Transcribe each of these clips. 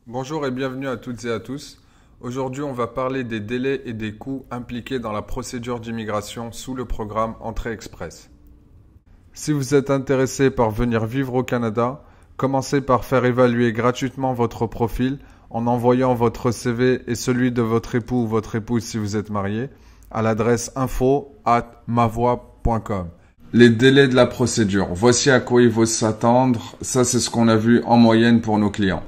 Bonjour et bienvenue à toutes et à tous. Aujourd'hui, on va parler des délais et des coûts impliqués dans la procédure d'immigration sous le programme Entrée Express. Si vous êtes intéressé par venir vivre au Canada, commencez par faire évaluer gratuitement votre profil en envoyant votre CV et celui de votre époux ou votre épouse si vous êtes marié à l'adresse info@mavoie.com. Les délais de la procédure. Voici à quoi il faut s'attendre. Ça, c'est ce qu'on a vu en moyenne pour nos clients.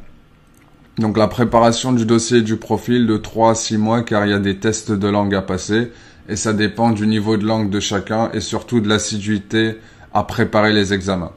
Donc la préparation du dossier et du profil de 3 à 6 mois car il y a des tests de langue à passer et ça dépend du niveau de langue de chacun et surtout de l'assiduité à préparer les examens.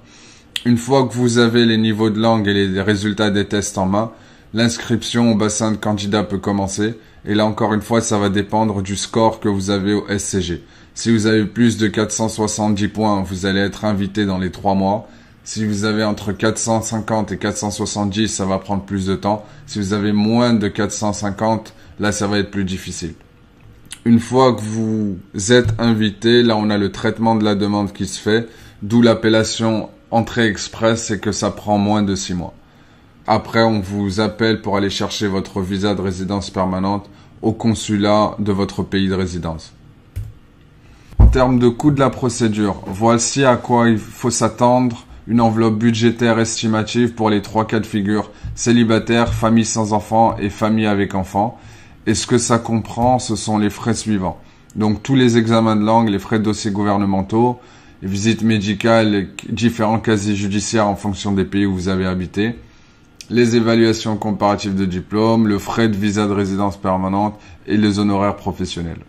Une fois que vous avez les niveaux de langue et les résultats des tests en main, l'inscription au bassin de candidats peut commencer et là encore une fois ça va dépendre du score que vous avez au SCG. Si vous avez plus de 470 points, vous allez être invité dans les 3 mois. Si vous avez entre 450 et 470, ça va prendre plus de temps. Si vous avez moins de 450, là, ça va être plus difficile. Une fois que vous êtes invité, là, on a le traitement de la demande qui se fait, d'où l'appellation Entrée Express, c'est que ça prend moins de 6 mois. Après, on vous appelle pour aller chercher votre visa de résidence permanente au consulat de votre pays de résidence. En termes de coût de la procédure, voici à quoi il faut s'attendre. Une enveloppe budgétaire estimative pour les 3 cas de figure, célibataire, famille sans enfants et famille avec enfants. Et ce que ça comprend, ce sont les frais suivants. Donc tous les examens de langue, les frais de dossiers gouvernementaux, les visites médicales, les différents casiers judiciaires en fonction des pays où vous avez habité, les évaluations comparatives de diplôme, le frais de visa de résidence permanente et les honoraires professionnels.